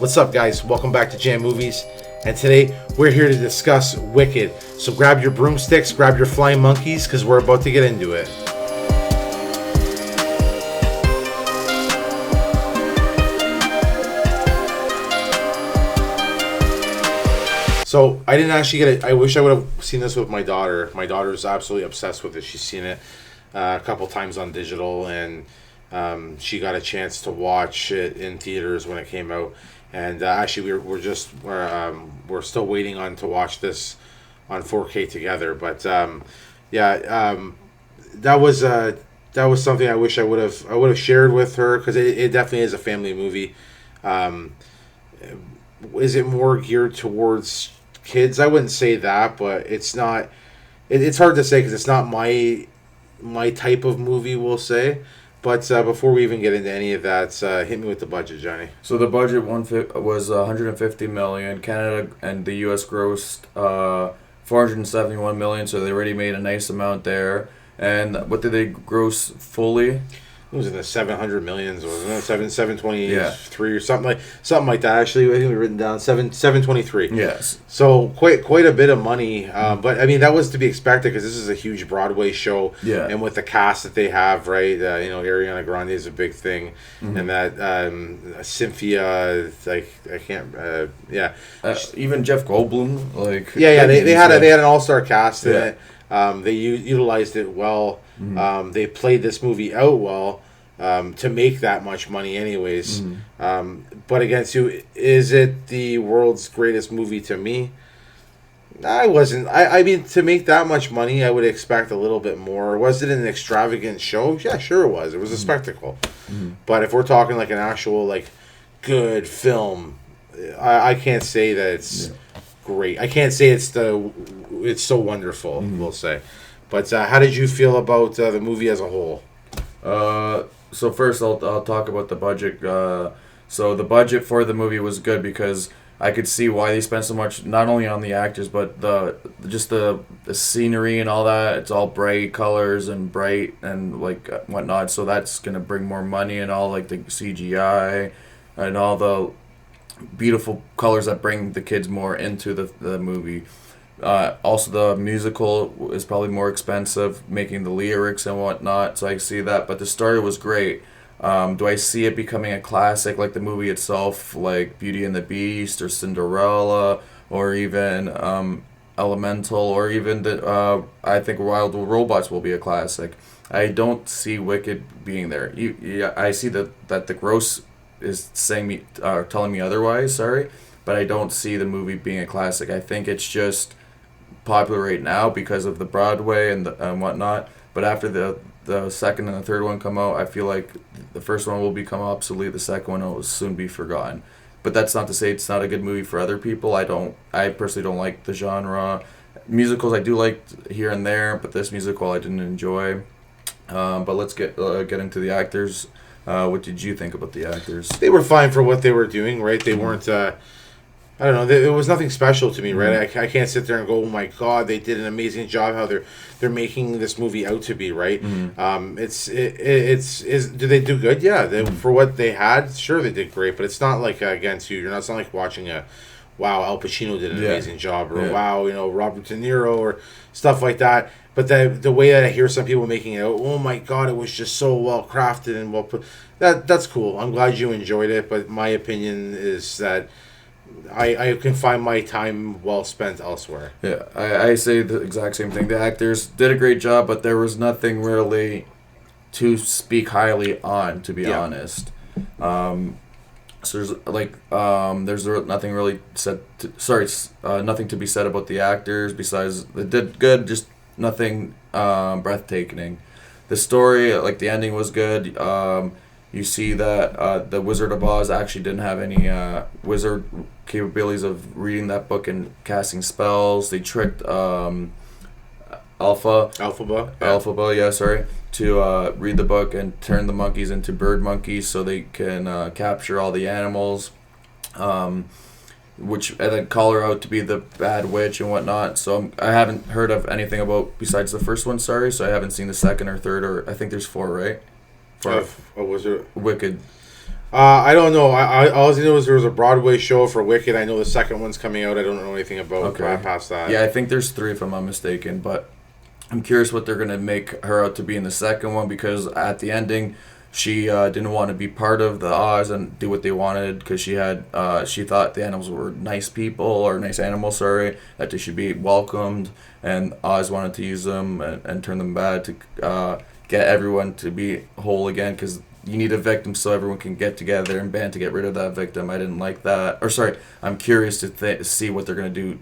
What's up, guys? Welcome back to Jam Movies, and today we're here to discuss Wicked. So grab your broomsticks, grab your flying monkeys, because we're about to get into it. So I didn't actually get it. I wish I would have seen this with my daughter. My daughter's absolutely obsessed with it. She's seen it a couple times on digital, and she got a chance to watch it in theaters when it came out. And actually, we're still waiting on to watch this on 4K together. But that was something I wish I would have shared with her, because it definitely is a family movie. Is it more geared towards kids? I wouldn't say that, but it's not. It's hard to say because it's not my type of movie, we'll say. But before we even get into any of that, hit me with the budget, Johnny. So the budget was $150 million. Canada and the U.S. grossed $471 million, so they already made a nice amount there. And what did they gross fully? It was in the 700 millions, wasn't it? 723 or something like that. Actually, I think we written down 723. Yes. So quite a bit of money, but I mean that was to be expected because this is a huge Broadway show. Yeah. And with the cast that they have, right? Ariana Grande is a big thing, and that Cynthia, like I can't, even Jeff Goldblum, like they had an all-star cast in it. They utilized it well. They played this movie out well to make that much money anyways. But again, Sue, is it the world's greatest movie to me? I wasn't. I mean, to make that much money, I would expect a little bit more. Was it an extravagant show? Yeah, sure it was. It was a spectacle. But if we're talking like an actual like good film, I can't say that it's great. I can't say it's so wonderful, we'll say. But how did you feel about the movie as a whole? So first I'll talk about the budget. So the budget for the movie was good because I could see why they spent so much, not only on the actors, but the scenery and all that. It's all bright colors and bright and like whatnot. So that's gonna bring more money, and all like the CGI and all the beautiful colors that bring the kids more into the movie. Also, the musical is probably more expensive, making the lyrics and whatnot, so I see that. But the story was great. Do I see it becoming a classic like the movie itself, like Beauty and the Beast or Cinderella, or even Elemental, or even I think Wild Robots will be a classic. I don't see Wicked being there. I see that the gross is telling me otherwise. Sorry, but I don't see the movie being a classic. I think it's just popular right now because of the Broadway and whatnot. But after the second and the third one come out, I feel like the first one will become obsolete. The second one will soon be forgotten. But that's not to say it's not a good movie for other people. I personally don't like the genre. Musicals I do like here and there, but this musical I didn't enjoy. But let's get into the actors. What did you think about the actors? They were fine for what they were doing, right? They weren't. I don't know. It was nothing special to me, right? I can't sit there and go, "Oh my God, they did an amazing job." How they're making this movie out to be, right? It's do they do good? Yeah, for what they had, sure they did great. But it's not like against you. It's not like watching wow, Al Pacino did an amazing job, or wow, Robert De Niro, or stuff like that. But the way that I hear some people making it, oh my God, it was just so well crafted and well put. That's cool. I'm glad you enjoyed it. But my opinion is that I can find my time well spent elsewhere. Yeah, I say the exact same thing. The actors did a great job, but there was nothing really to speak highly on, to be honest. So there's nothing really nothing to be said about the actors besides they did good, just nothing breathtaking. The story, like the ending, was good. You see that the Wizard of Oz actually didn't have any wizard capabilities of reading that book and casting spells. They tricked Alphaba, to read the book and turn the monkeys into bird monkeys so they can capture all the animals, and then call her out to be the bad witch and whatnot. So I haven't heard of anything about besides the first one. Sorry, so I haven't seen the second or third, or I think there's 4, right? Was it Wicked? I don't know. I all I know is there was a Broadway show for Wicked. I know the second one's coming out. I don't know anything about past that. Yeah, I think there's 3 if I'm not mistaken, but I'm curious what they're gonna make her out to be in the second one, because at the ending, she didn't want to be part of the Oz and do what they wanted, because she thought the animals were nice people, or nice animals, sorry, that they should be welcomed, and Oz wanted to use them and turn them bad to get everyone to be whole again, because you need a victim so everyone can get together and band to get rid of that victim. I didn't like that. Or sorry, I'm curious to see what they're going to do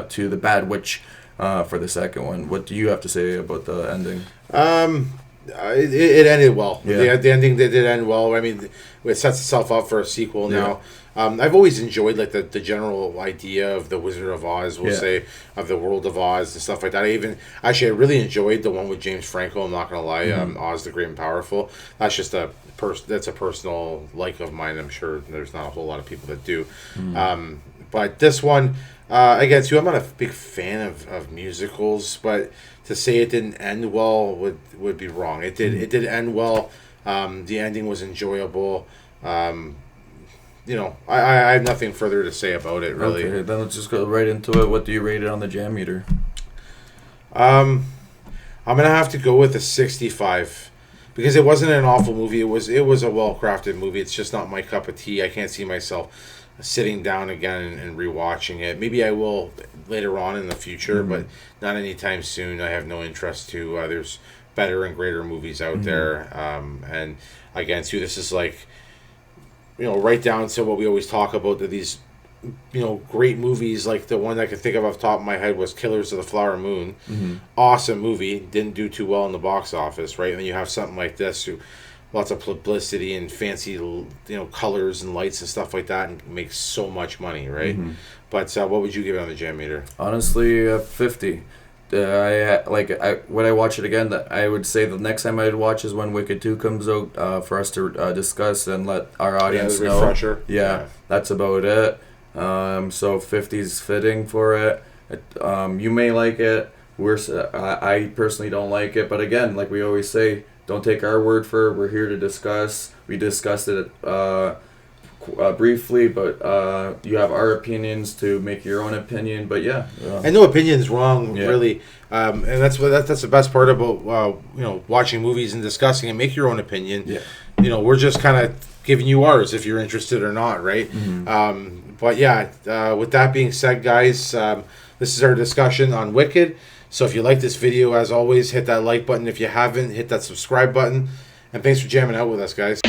to the Bad Witch for the second one. What do you have to say about the ending? It ended well. Yeah. The ending did end well. I mean, it sets itself up for a sequel now. I've always enjoyed like the general idea of the Wizard of Oz, we'll say, of the world of Oz and stuff like that. I really enjoyed the one with James Franco. I'm not gonna lie, Oz the Great and Powerful. That's just that's a personal like of mine. I'm sure there's not a whole lot of people that do. But this one, again, too, I'm not a big fan of musicals, but to say it didn't end well would be wrong. It did. It did end well. The ending was enjoyable. I have nothing further to say about it, really. Okay, then let's just go right into it. What do you rate it on the Jammeter? I'm gonna have to go with a 65, because it wasn't an awful movie. It was a well crafted movie. It's just not my cup of tea. I can't see myself sitting down again and rewatching it. Maybe I will later on in the future, but not anytime soon. I have no interest to. There's better and greater movies out there, and again, too, this is like, right down to what we always talk about, that these, great movies, like the one I could think of off the top of my head was Killers of the Flower Moon. Awesome movie, didn't do too well in the box office, right? And then you have something like this, who lots of publicity and fancy, colors and lights and stuff like that, and makes so much money, right? But what would you give it on the Jammeter? Honestly, 50. When I watch it again, I would say the next time I'd watch is when Wicked 2 comes out, for us to discuss and let our audience know. Refresher. Yeah, that's about it. So 50's fitting for it. You may like it. I personally don't like it, but again, like we always say, don't take our word for it. We're here to discuss. We discussed it briefly, but you have our opinions to make your own opinion. But yeah, and no opinion's wrong, really. And that's the best part about watching movies and discussing and make your own opinion. Yeah. We're just kind of giving you ours if you're interested or not, right? But yeah, with that being said, guys, this is our discussion on Wicked. So if you like this video, as always, hit that like button. If you haven't, hit that subscribe button. And thanks for jamming out with us, guys.